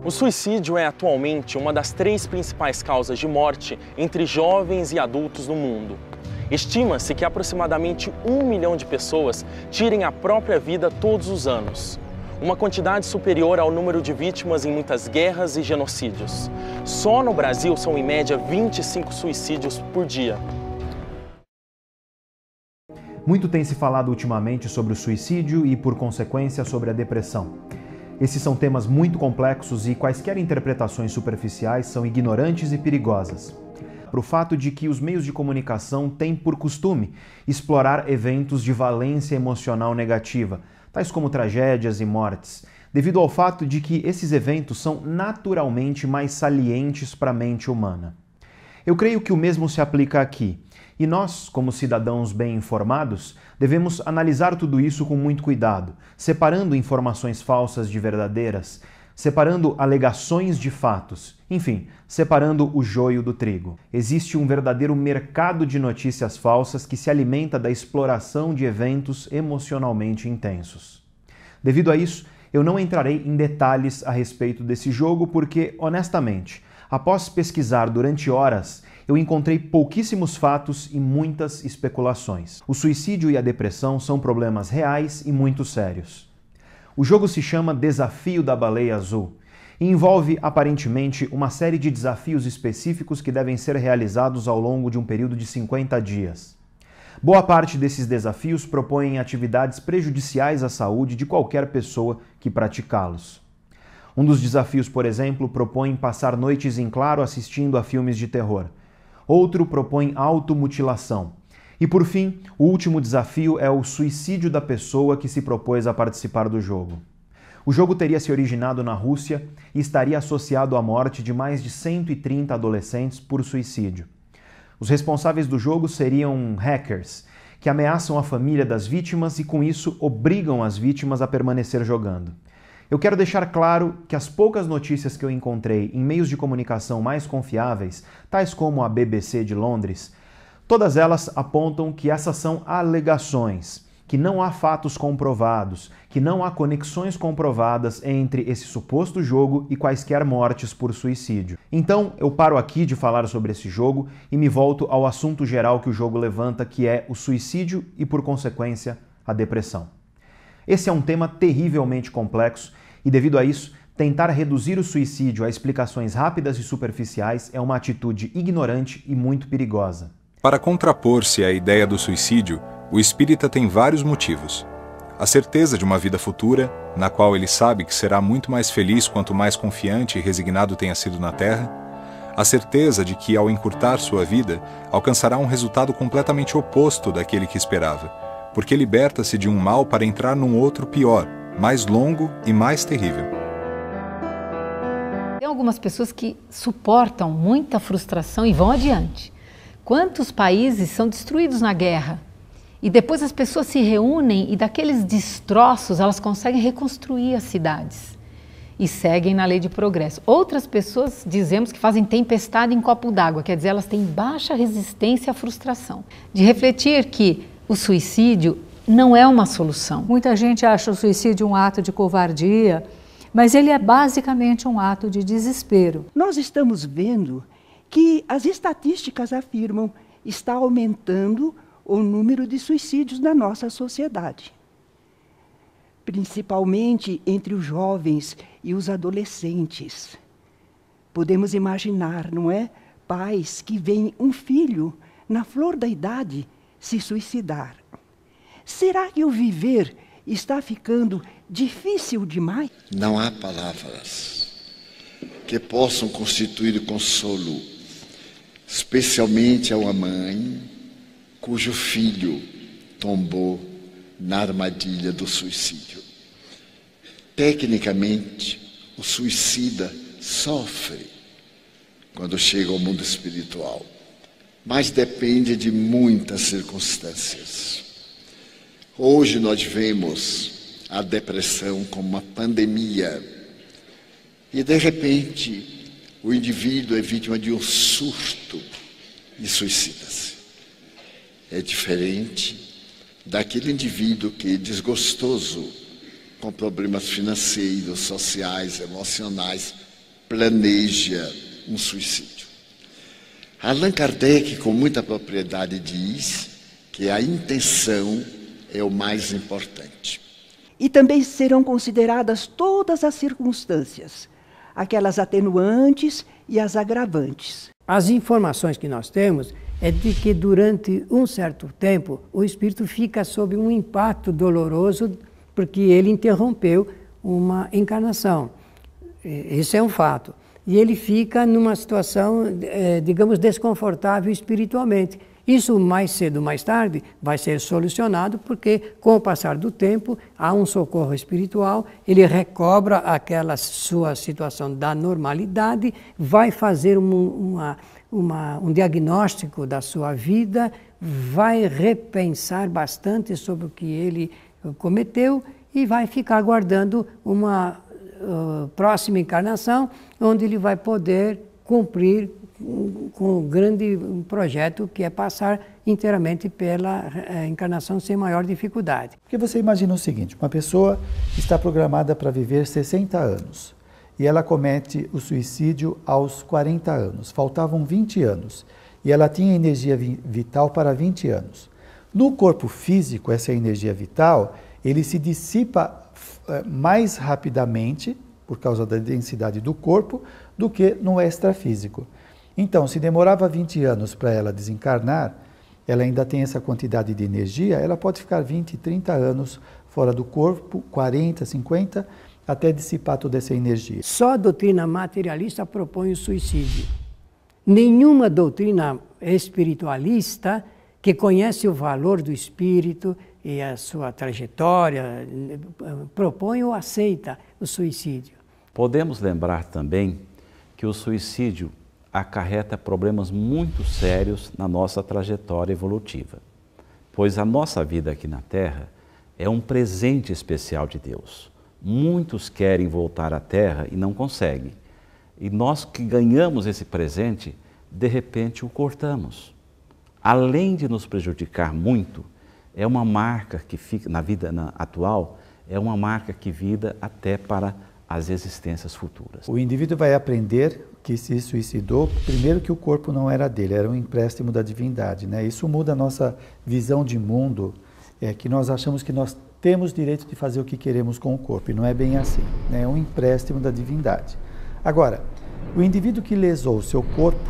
O suicídio é atualmente uma das 3 principais causas de morte entre jovens e adultos no mundo. Estima-se que aproximadamente 1 milhão de pessoas tirem a própria vida todos os anos. Uma quantidade superior ao número de vítimas em muitas guerras e genocídios. Só no Brasil são em média 25 suicídios por dia. Muito tem se falado ultimamente sobre o suicídio e, por consequência, sobre a depressão. Esses são temas muito complexos e quaisquer interpretações superficiais são ignorantes e perigosas. Para o fato de que os meios de comunicação têm por costume explorar eventos de valência emocional negativa, tais como tragédias e mortes, devido ao fato de que esses eventos são naturalmente mais salientes para a mente humana. Eu creio que o mesmo se aplica aqui. E nós, como cidadãos bem informados, devemos analisar tudo isso com muito cuidado, separando informações falsas de verdadeiras, separando alegações de fatos, enfim, separando o joio do trigo. Existe um verdadeiro mercado de notícias falsas que se alimenta da exploração de eventos emocionalmente intensos. Devido a isso, eu não entrarei em detalhes a respeito desse jogo porque, honestamente, após pesquisar durante horas, eu encontrei pouquíssimos fatos e muitas especulações. O suicídio e a depressão são problemas reais e muito sérios. O jogo se chama Desafio da Baleia Azul e envolve, aparentemente, uma série de desafios específicos que devem ser realizados ao longo de um período de 50 dias. Boa parte desses desafios propõem atividades prejudiciais à saúde de qualquer pessoa que praticá-los. Um dos desafios, por exemplo, propõe passar noites em claro assistindo a filmes de terror. Outro propõe automutilação. E por fim, o último desafio é o suicídio da pessoa que se propôs a participar do jogo. O jogo teria se originado na Rússia e estaria associado à morte de mais de 130 adolescentes por suicídio. Os responsáveis do jogo seriam hackers, que ameaçam a família das vítimas e com isso obrigam as vítimas a permanecer jogando. Eu quero deixar claro que as poucas notícias que eu encontrei em meios de comunicação mais confiáveis, tais como a BBC de Londres, todas elas apontam que essas são alegações, que não há fatos comprovados, que não há conexões comprovadas entre esse suposto jogo e quaisquer mortes por suicídio. Então, eu paro aqui de falar sobre esse jogo e me volto ao assunto geral que o jogo levanta, que é o suicídio e, por consequência, a depressão. Esse é um tema terrivelmente complexo e, devido a isso, tentar reduzir o suicídio a explicações rápidas e superficiais é uma atitude ignorante e muito perigosa. Para contrapor-se à ideia do suicídio, o espírita tem vários motivos. A certeza de uma vida futura, na qual ele sabe que será muito mais feliz quanto mais confiante e resignado tenha sido na Terra. A certeza de que, ao encurtar sua vida, alcançará um resultado completamente oposto daquele que esperava, porque liberta-se de um mal para entrar num outro pior, mais longo e mais terrível. Tem algumas pessoas que suportam muita frustração e vão adiante. Quantos países são destruídos na guerra? E depois as pessoas se reúnem e daqueles destroços elas conseguem reconstruir as cidades e seguem na lei de progresso. Outras pessoas, dizemos que fazem tempestade em copo d'água, quer dizer, elas têm baixa resistência à frustração. De refletir que o suicídio não é uma solução. Muita gente acha o suicídio um ato de covardia, mas ele é basicamente um ato de desespero. Nós estamos vendo que as estatísticas afirmam que está aumentando o número de suicídios na nossa sociedade, principalmente entre os jovens e os adolescentes. Podemos imaginar, não é? Pais que veem um filho na flor da idade se suicidar. Será que o viver está ficando difícil demais? Não há palavras que possam constituir consolo, especialmente a uma mãe cujo filho tombou na armadilha do suicídio. Tecnicamente, o suicida sofre quando chega ao mundo espiritual, mas depende de muitas circunstâncias. Hoje nós vemos a depressão como uma pandemia e, de repente, o indivíduo é vítima de um surto e suicida-se. É diferente daquele indivíduo que, desgostoso com problemas financeiros, sociais, emocionais, planeja um suicídio. Allan Kardec, com muita propriedade, diz que a intenção é o mais importante. E também serão consideradas todas as circunstâncias, aquelas atenuantes e as agravantes. As informações que nós temos é de que durante um certo tempo o espírito fica sob um impacto doloroso porque ele interrompeu uma encarnação. Isso é um fato. E ele fica numa situação, digamos, desconfortável espiritualmente. Isso mais cedo ou mais tarde vai ser solucionado porque com o passar do tempo há um socorro espiritual, ele recobra aquela sua situação da normalidade, vai fazer um diagnóstico da sua vida, vai repensar bastante sobre o que ele cometeu e vai ficar aguardando uma próxima encarnação, onde ele vai poder cumprir com um grande projeto que é passar inteiramente pela encarnação sem maior dificuldade. Porque você imagina o seguinte, uma pessoa está programada para viver 60 anos e ela comete o suicídio aos 40 anos, faltavam 20 anos e ela tinha energia vital para 20 anos. No corpo físico, essa energia vital, ele se dissipa mais rapidamente, por causa da densidade do corpo, do que no extrafísico. Então, se demorava 20 anos para ela desencarnar, ela ainda tem essa quantidade de energia, ela pode ficar 20, 30 anos fora do corpo, 40, 50, até dissipar toda essa energia. Só a doutrina materialista propõe o suicídio. Nenhuma doutrina espiritualista que conhece o valor do espírito e a sua trajetória propõe ou aceita o suicídio. Podemos lembrar também que o suicídio acarreta problemas muito sérios na nossa trajetória evolutiva, pois a nossa vida aqui na Terra é um presente especial de Deus. Muitos querem voltar à Terra e não conseguem. E nós que ganhamos esse presente, de repente o cortamos. Além de nos prejudicar muito, é uma marca que fica na vida atual, é uma marca que vida até para as existências futuras. O indivíduo vai aprender que se suicidou, primeiro que o corpo não era dele, era um empréstimo da divindade, né? Isso muda a nossa visão de mundo, que nós achamos que nós temos direito de fazer o que queremos com o corpo, e não é bem assim, né? É um empréstimo da divindade. Agora, o indivíduo que lesou o seu corpo,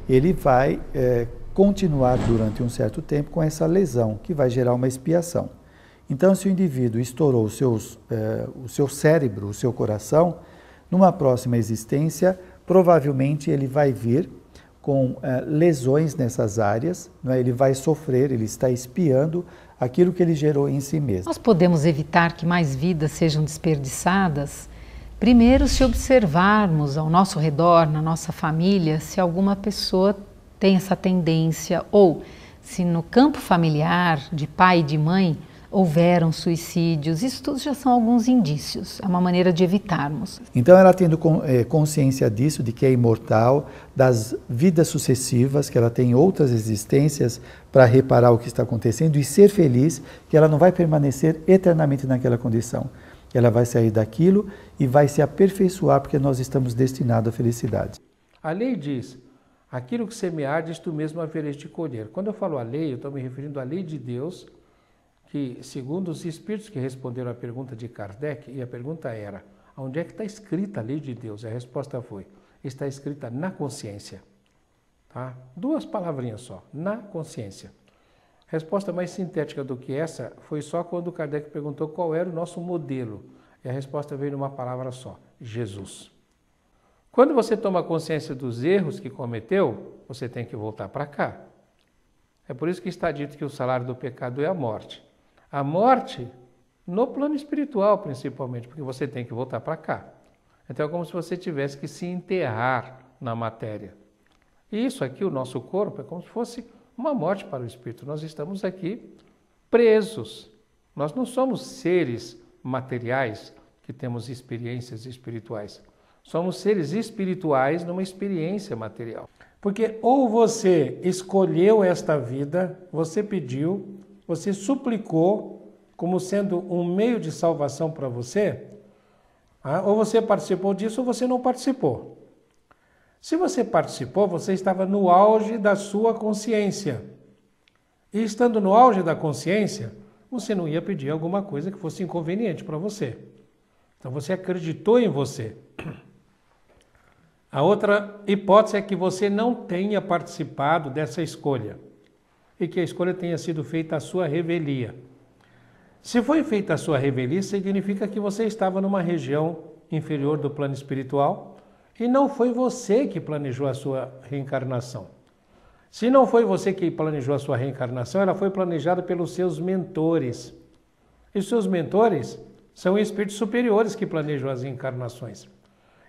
ele vai continuar durante um certo tempo com essa lesão, que vai gerar uma expiação. Então, se o indivíduo estourou o seu cérebro, o seu coração, numa próxima existência, provavelmente ele vai vir com lesões nessas áreas, né? Ele vai sofrer, ele está expiando aquilo que ele gerou em si mesmo. Nós podemos evitar que mais vidas sejam desperdiçadas? Primeiro, se observarmos ao nosso redor, na nossa família, se alguma pessoa tem essa tendência, ou se no campo familiar, de pai e de mãe, houveram suicídios. Isso tudo já são alguns indícios, é uma maneira de evitarmos. Então ela tendo consciência disso, de que é imortal, das vidas sucessivas, que ela tem outras existências para reparar o que está acontecendo e ser feliz, que ela não vai permanecer eternamente naquela condição. Ela vai sair daquilo e vai se aperfeiçoar, porque nós estamos destinados à felicidade. A lei diz, aquilo que semeardes, tu mesmo haveres de colher. Quando eu falo a lei, eu estou me referindo à lei de Deus, que, segundo os espíritos que responderam à pergunta de Kardec, e a pergunta era, onde é que está escrita a lei de Deus? A resposta foi, está escrita na consciência. Tá? Duas palavrinhas só, na consciência. Resposta mais sintética do que essa foi só quando Kardec perguntou qual era o nosso modelo. E a resposta veio numa palavra só, Jesus. Quando você toma consciência dos erros que cometeu, você tem que voltar para cá. É por isso que está dito que o salário do pecado é a morte. A morte no plano espiritual, principalmente, porque você tem que voltar para cá. Então é como se você tivesse que se enterrar na matéria. E isso aqui, o nosso corpo, é como se fosse uma morte para o espírito. Nós estamos aqui presos. Nós não somos seres materiais que temos experiências espirituais. Somos seres espirituais numa experiência material. Porque ou você escolheu esta vida, você pediu, você suplicou como sendo um meio de salvação para você, ou você participou disso ou você não participou. Se você participou, você estava no auge da sua consciência. E estando no auge da consciência, você não ia pedir alguma coisa que fosse inconveniente para você. Então você acreditou em você. A outra hipótese é que você não tenha participado dessa escolha e que a escolha tenha sido feita à sua revelia. Se foi feita a sua revelia, significa que você estava numa região inferior do plano espiritual e não foi você que planejou a sua reencarnação. Se não foi você que planejou a sua reencarnação, ela foi planejada pelos seus mentores. E os seus mentores são espíritos superiores que planejam as reencarnações.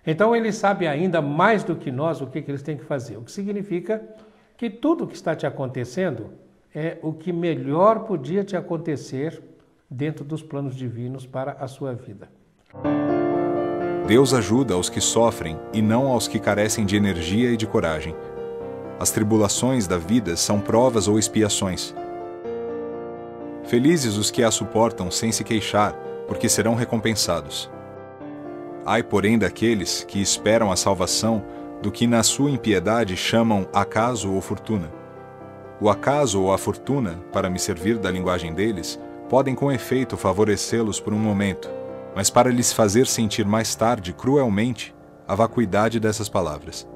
Então eles sabem ainda mais do que nós o que eles têm que fazer. O que significa que tudo o que está te acontecendo é o que melhor podia te acontecer dentro dos planos divinos para a sua vida. Deus ajuda aos que sofrem e não aos que carecem de energia e de coragem. As tribulações da vida são provas ou expiações. Felizes os que a suportam sem se queixar, porque serão recompensados. Ai, porém, daqueles que esperam a salvação do que na sua impiedade chamam acaso ou fortuna. O acaso ou a fortuna, para me servir da linguagem deles, podem com efeito favorecê-los por um momento, mas para lhes fazer sentir mais tarde, cruelmente, a vacuidade dessas palavras.